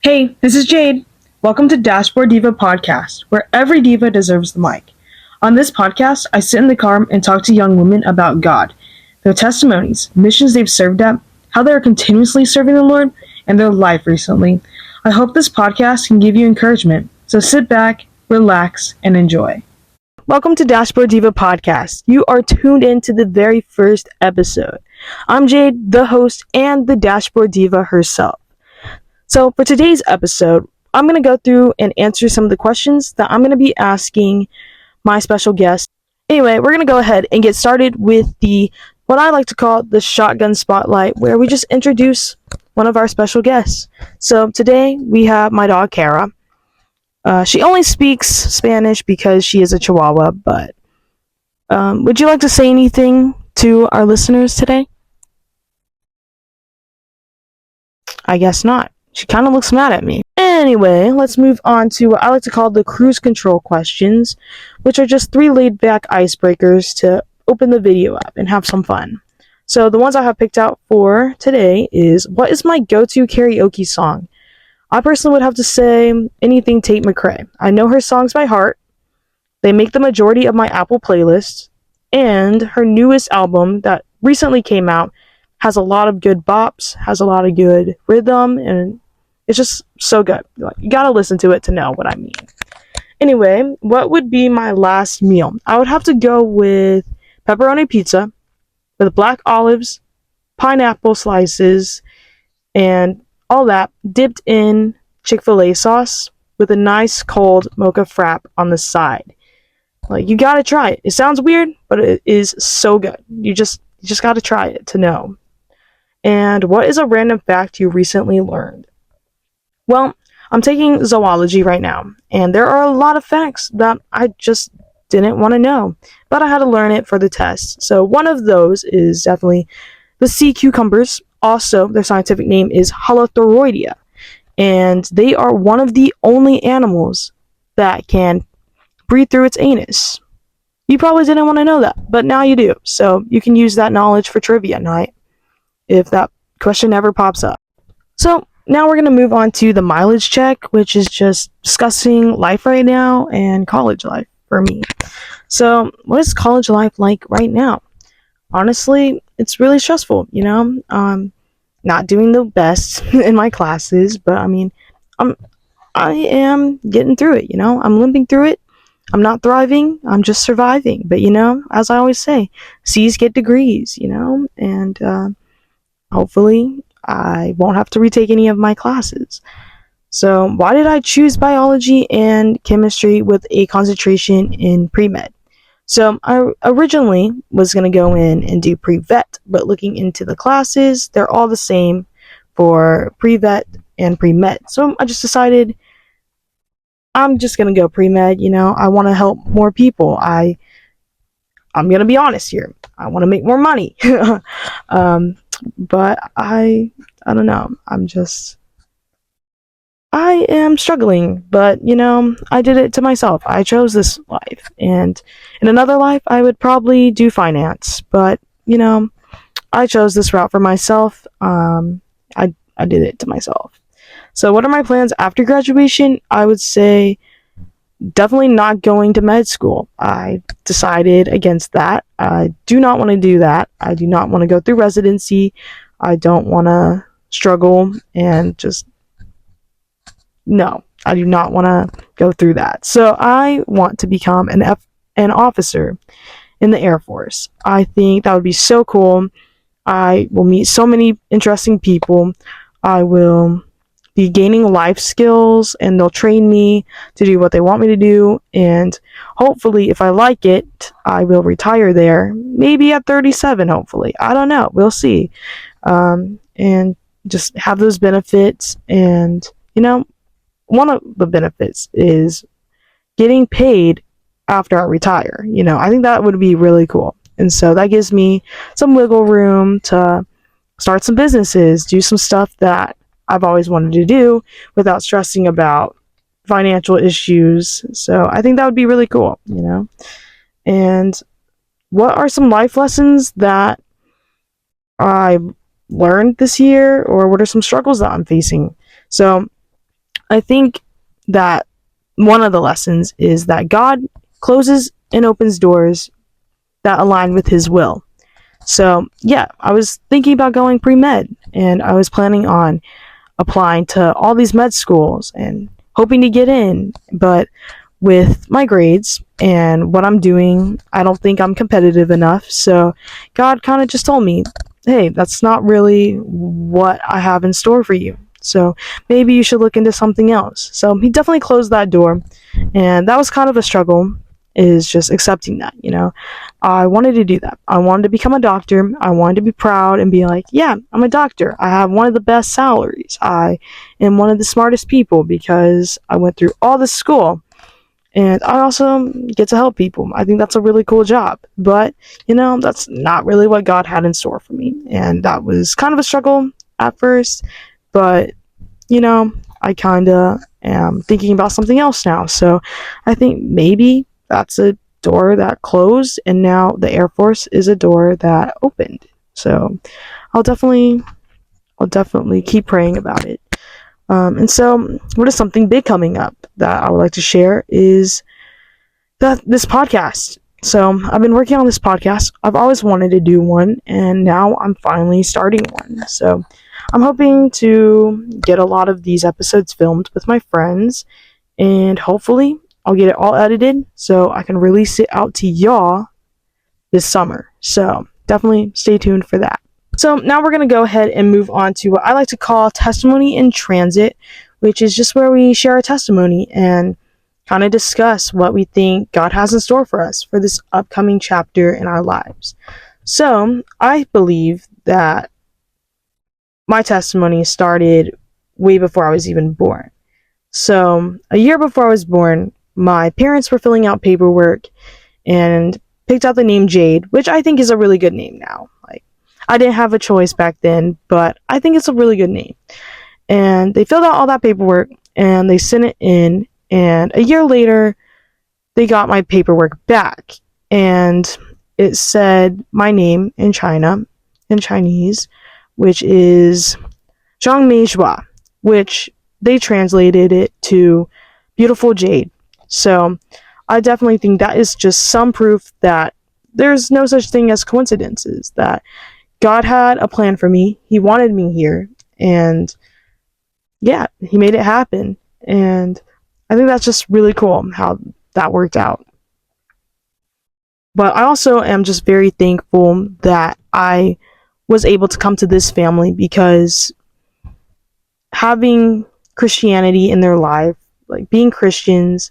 Hey, this is Jade. Welcome to Dashboard Diva podcast, where every diva deserves the mic. On this podcast, I sit in the car and talk to young women about God, their testimonies, missions they've served at, how they are continuously serving the Lord, and their life recently. I hope this podcast can give you encouragement, so sit back, relax, and enjoy. Welcome to Dashboard Diva podcast. You are tuned in to the very first episode. I'm Jade, the host, and the Dashboard Diva herself. So for today's episode, I'm going to go through and answer some of the questions that I'm going to be asking my special guest. Anyway, we're going to go ahead and get started with what I like to call the shotgun spotlight, where we just introduce one of our special guests. So today we have my dog, Kara. She only speaks Spanish because she is a Chihuahua, but would you like to say anything to our listeners today? I guess not. She kind of looks mad at me. Anyway, let's move on to what I like to call the cruise control questions, which are just 3 laid-back icebreakers to open the video up and have some fun. So the ones I have picked out for today is, what is my go-to karaoke song? I personally would have to say anything Tate McRae. I know her songs by heart. They make the majority of my Apple playlist, and her newest album that recently came out has a lot of good bops, has a lot of good rhythm, and it's just so good. You gotta listen to it to know what I mean. Anyway, what would be my last meal? I would have to go with pepperoni pizza with black olives, pineapple slices, and all that dipped in Chick-fil-A sauce with a nice cold mocha frap on the side. You gotta try it. It sounds weird, but it is so good. You just gotta try it to know. And what is a random fact you recently learned? Well, I'm taking zoology right now, and there are a lot of facts that I just didn't want to know, but I had to learn it for the test. So one of those is definitely the sea cucumbers. Also, their scientific name is Holothuridia, and they are one of the only animals that can breathe through its anus. You probably didn't want to know that, but now you do. So you can use that knowledge for trivia night if that question ever pops up. So now we're going to move on to the mileage check, which is just discussing life right now and college life for me. So what is college life like right now? Honestly, it's really stressful, not doing the best in my classes, but I am getting through it, I'm limping through it. I'm not thriving, I'm just surviving. But as I always say, C's get degrees, and hopefully I won't have to retake any of my classes. So why did I choose biology and chemistry with a concentration in pre-med? So I originally was going to go in and do pre-vet, but looking into the classes, they're all the same for pre-vet and pre-med. So I just decided I'm just going to go pre-med. I want to help more people. I'm going to be honest here. I want to make more money. But I don't know. I am struggling, but I did it to myself. I chose this life, and in another life, I would probably do finance, but I chose this route for myself. I did it to myself. So what are my plans after graduation? I would say definitely not going to med school. I decided against that. I do not want to do that. I do not want to go through residency. I don't want to struggle and no, I do not want to go through that. So I want to become an officer in the Air Force. I think that would be so cool. I will meet so many interesting people. I will be gaining life skills, and they'll train me to do what they want me to do, and hopefully if I like it, I will retire there, maybe at 37, hopefully. I don't know, we'll see. And just have those benefits, and one of the benefits is getting paid after I retire. I think that would be really cool, and so that gives me some wiggle room to start some businesses, do some stuff that I've always wanted to do without stressing about financial issues. So I think that would be really cool, And what are some life lessons that I learned this year, or what are some struggles that I'm facing? So I think that one of the lessons is that God closes and opens doors that align with His will. So, yeah, I was thinking about going pre med, and I was planning on applying to all these med schools and hoping to get in. But with my grades and what I'm doing, I don't think I'm competitive enough. So, God kind of just told me, hey, that's not really what I have in store for you. So maybe you should look into something else. So he definitely closed that door, and that was kind of a struggle, is just accepting that, you know. I wanted to do that. I wanted to become a doctor. I wanted to be proud and be like, yeah, I'm a doctor. I have one of the best salaries. I am one of the smartest people because I went through all this school. And I also get to help people. I think that's a really cool job. But, you know, that's not really what God had in store for me. And that was kind of a struggle at first. But, you know, I kind of am thinking about something else now. So I think maybe that's a door that closed, and now the Air Force is a door that opened. So I'll definitely keep praying about it. And so, what is something big coming up that I would like to share is this podcast. So I've been working on this podcast. I've always wanted to do one, and now I'm finally starting one. So I'm hoping to get a lot of these episodes filmed with my friends, and hopefully I'll get it all edited so I can release it out to y'all this summer. So definitely stay tuned for that. So now we're going to go ahead and move on to what I like to call testimony in transit, which is just where we share our testimony and kind of discuss what we think God has in store for us for this upcoming chapter in our lives. So I believe that my testimony started way before I was even born. So a year before I was born, my parents were filling out paperwork and picked out the name Jade, which I think is a really good name now. Like, I didn't have a choice back then, but I think it's a really good name. And they filled out all that paperwork and they sent it in, and a year later they got my paperwork back, and it said my name in Chinese, which is Zhang Meizhua, which they translated it to beautiful Jade. So I definitely think that is just some proof that there's no such thing as coincidences, that God had a plan for me. He wanted me here, and yeah, he made it happen. And I think that's just really cool how that worked out. But I also am just very thankful that I was able to come to this family, because having Christianity in their life, like being Christians,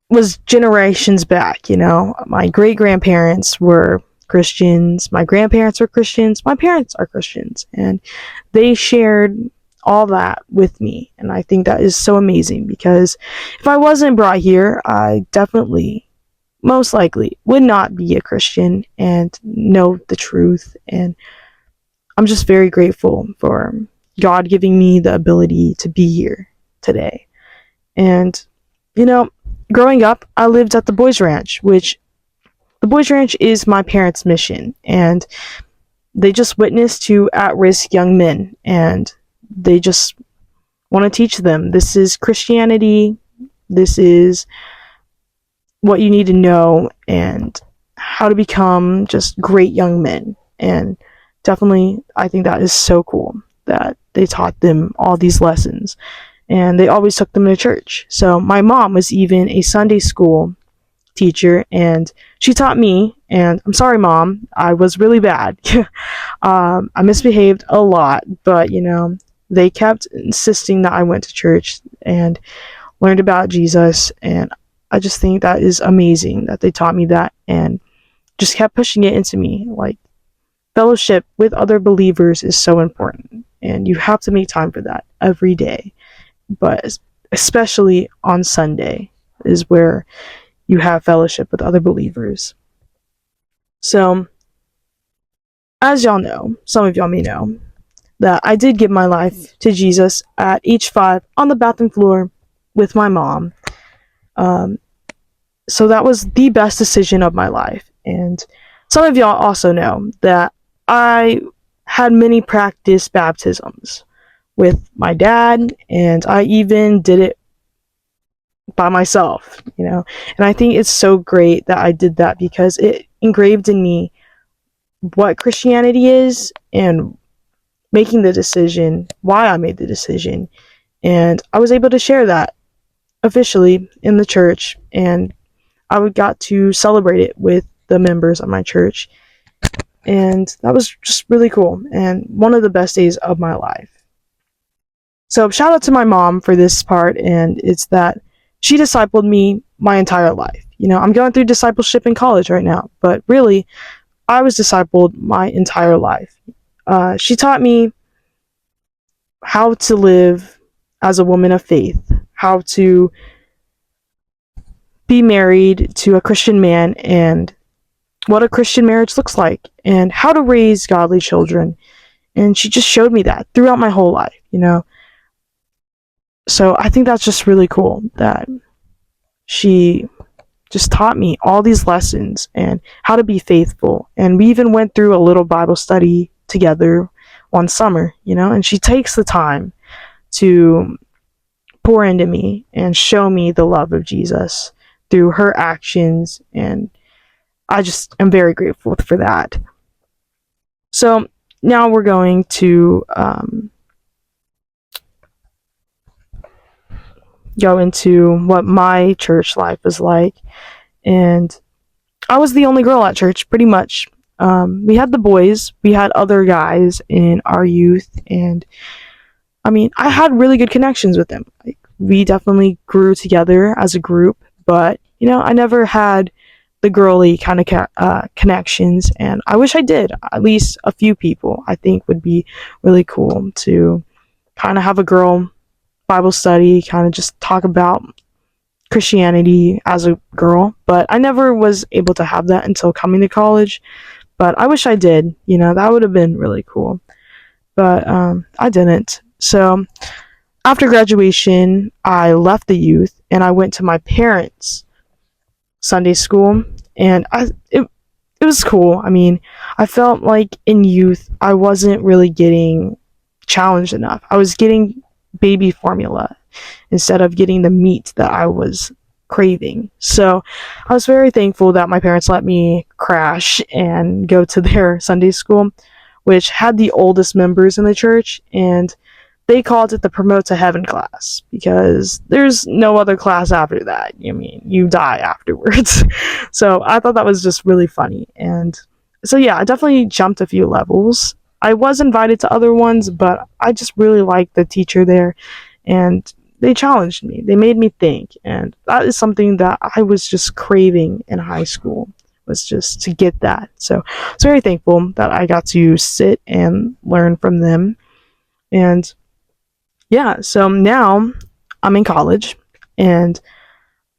was generations back, you know. My great grandparents were Christians, my grandparents were Christians, my parents are Christians, and they shared all that with me. And I think that is so amazing, because if I wasn't brought here, I definitely, most likely, would not be a Christian and know the truth. And I'm just very grateful for God giving me the ability to be here today. And, you know, growing up, I lived at the Boys Ranch, which the Boys Ranch is my parents' mission, and they just witness to at-risk young men, and they just want to teach them, this is Christianity, this is what you need to know, and how to become just great young men. And definitely, I think that is so cool that they taught them all these lessons, and they always took them to church. So my mom was even a Sunday school teacher, and she taught me, and I'm sorry, Mom, I was really bad. I misbehaved a lot, but, you know, they kept insisting that I went to church and learned about Jesus, and I just think that is amazing that they taught me that and just kept pushing it into me. Like, fellowship with other believers is so important, and you have to make time for that every day, but especially on Sunday is where you have fellowship with other believers. So, as y'all know, some of y'all may know, that I did give my life to Jesus at age 5 on the bathroom floor with my mom. So that was the best decision of my life. And some of y'all also know that I had many practice baptisms, with my dad, and I even did it by myself, And I think it's so great that I did that because it engraved in me what Christianity is and making the decision, why I made the decision. And I was able to share that officially in the church, and I would got to celebrate it with the members of my church. And that was just really cool and one of the best days of my life. So shout out to my mom for this part, and it's that she discipled me my entire life. I'm going through discipleship in college right now, but really, I was discipled my entire life. She taught me how to live as a woman of faith, how to be married to a Christian man, and what a Christian marriage looks like, and how to raise godly children. And she just showed me that throughout my whole life. So I think that's just really cool that she just taught me all these lessons and how to be faithful. And we even went through a little Bible study together one summer, and she takes the time to pour into me and show me the love of Jesus through her actions. And I just am very grateful for that. So now we're going to go into what my church life was like. And I was the only girl at church, pretty much. We had the boys, we had other guys in our youth, and I had really good connections with them. Like, we definitely grew together as a group, but I never had the girly kind of connections, and I wish I did. At least a few people I think would be really cool to kind of have a girl Bible study, kind of just talk about Christianity as a girl, but I never was able to have that until coming to college. But I wish I did. That would have been really cool. But I didn't. So after graduation, I left the youth and I went to my parents' Sunday school, and it was cool. I felt like in youth I wasn't really getting challenged enough. I was getting baby formula instead of getting the meat that I was craving. So I was very thankful that my parents let me crash and go to their Sunday school, which had the oldest members in the church, and they called it the Promote to Heaven class because there's no other class after that. You die afterwards. So I thought that was just really funny. And so yeah, I definitely jumped a few levels. I was invited to other ones, but I just really liked the teacher there, and they challenged me. They made me think, and that is something that I was just craving in high school, was just to get that. So I was very thankful that I got to sit and learn from them. And yeah, so now I'm in college, and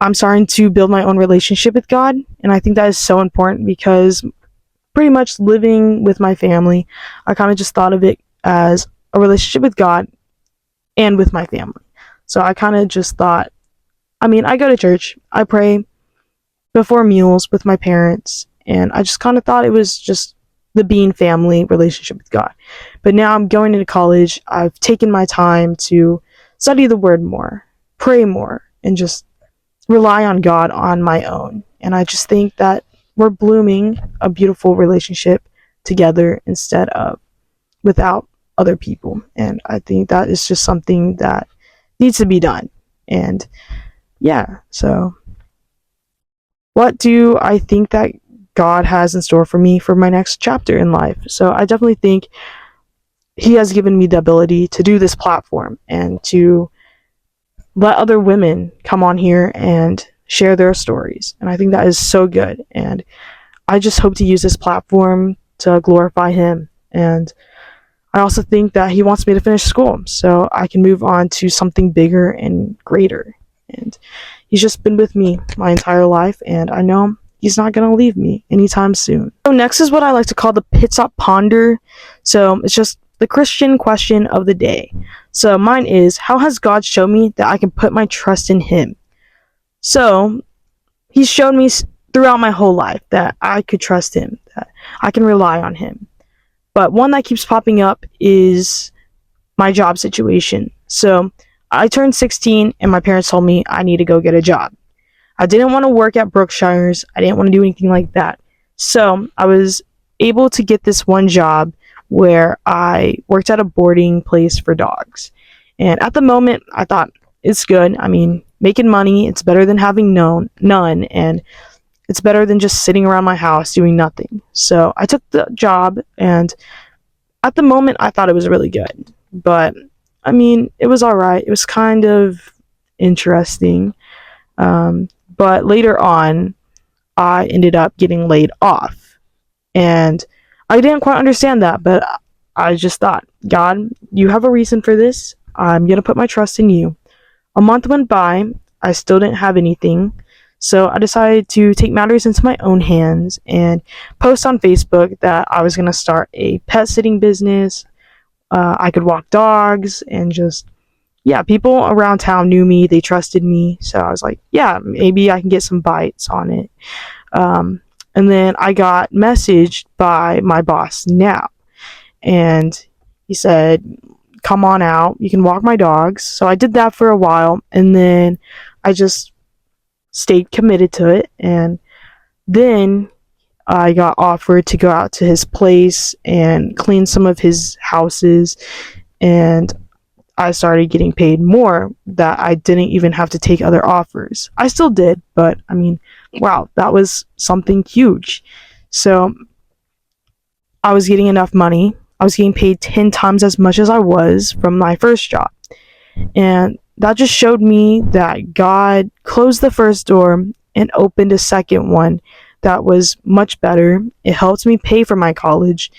I'm starting to build my own relationship with God, and I think that is so important because pretty much living with my family, I kind of just thought of it as a relationship with God and with my family. So I kind of just thought, I go to church, I pray before meals with my parents, and I just kind of thought it was just the being family relationship with God. But now I'm going into college, I've taken my time to study the word more, pray more, and just rely on God on my own. And I just think that we're blooming a beautiful relationship together instead of without other people. And I think that is just something that needs to be done. And yeah, so what do I think that God has in store for me for my next chapter in life? So I definitely think He has given me the ability to do this platform and to let other women come on here and share their stories. And I think that is so good. And I just hope to use this platform to glorify Him. And I also think that He wants me to finish school so I can move on to something bigger and greater. And He's just been with me my entire life, and I know He's not going to leave me anytime soon. So next is what I like to call the Pit Stop Ponder. So it's just the Christian question of the day. So mine is, how has God shown me that I can put my trust in Him? So He's shown me throughout my whole life that I could trust Him, that I can rely on Him. But one that keeps popping up is my job situation. So I turned 16 and my parents told me I need to go get a job. I didn't want to work at Brookshire's. I didn't want to do anything like that. So I was able to get this one job where I worked at a boarding place for dogs. And at the moment, I thought it's good. I mean, making money, it's better than having none, and it's better than just sitting around my house doing nothing. So I took the job, and at the moment, I thought it was really good. But I mean, it was all right. It was kind of interesting. But later on, I ended up getting laid off. And I didn't quite understand that, but I just thought, God, you have a reason for this. I'm going to put my trust in you. A month went by. I still didn't have anything. So I decided to take matters into my own hands and post on Facebook that I was going to start a pet sitting business. I could walk dogs and just, yeah, people around town knew me. They trusted me. So I was like, yeah, maybe I can get some bites on it. And then I got messaged by my boss now. And he said, come on out. You can walk my dogs. So I did that for a while. And then I just stayed committed to it. And then I got offered to go out to his place and clean some of his houses. And I started getting paid more that I didn't even have to take other offers. I still did, but I mean, wow, that was something huge. So I was getting enough money. I was getting paid 10 times as much as I was from my first job. And that just showed me that God closed the first door and opened a second one that was much better. It helped me pay for my college.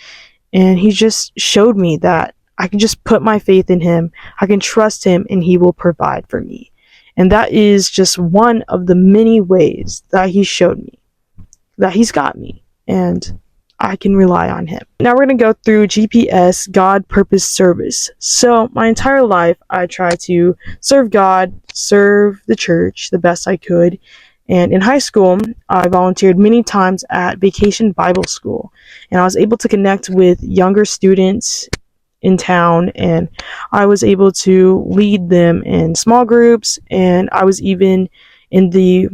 And he just showed me that I can just put my faith in him. I can trust him and he will provide for me. And that is just one of the many ways that he showed me that he's got me and I can rely on him. Now we're going to go through GPS, God, purpose, service. So my entire life, I tried to serve God, serve the church the best I could. And in high school, I volunteered many times at Vacation Bible School. And I was able to connect with younger students in town, and I was able to lead them in small groups, and I was even in the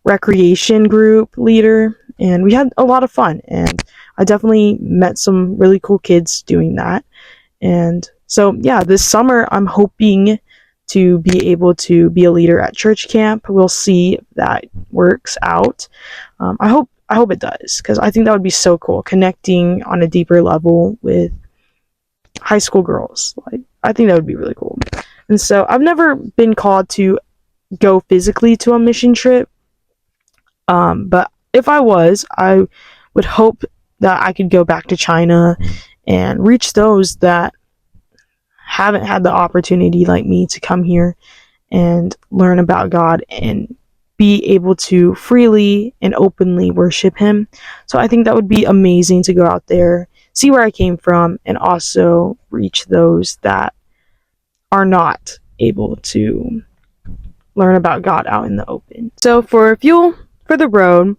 recreation group leader, and we had a lot of fun, and I definitely met some really cool kids doing that. And so yeah, this summer I'm hoping to be able to be a leader at church camp. We'll see if that works out. I hope it does, because I think that would be so cool, connecting on a deeper level with high school girls. I think that would be really cool. And so I've never been called to go physically to a mission trip, but if I was, I would hope that I could go back to China and reach those that haven't had the opportunity like me to come here and learn about God and be able to freely and openly worship him. So I think that would be amazing to go out there, see where I came from, and also reach those that are not able to learn about God out in the open. So for fuel for the road,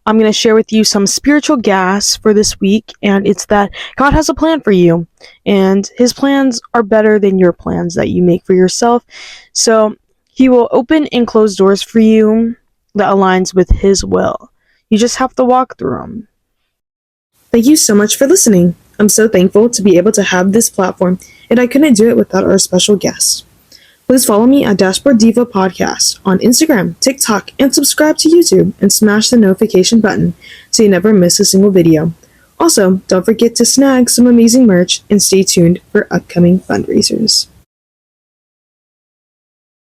I'm going to share with you some spiritual gas for this week, and it's that God has a plan for you, and his plans are better than your plans that you make for yourself. So he will open and close doors for you that aligns with his will. You just have to walk through them. Thank you so much for listening. I'm so thankful to be able to have this platform, and I couldn't do it without our special guests. Please follow me at Dashboard Diva Podcast on Instagram, TikTok, and subscribe to YouTube and smash the notification button so you never miss a single video. Also, don't forget to snag some amazing merch and stay tuned for upcoming fundraisers.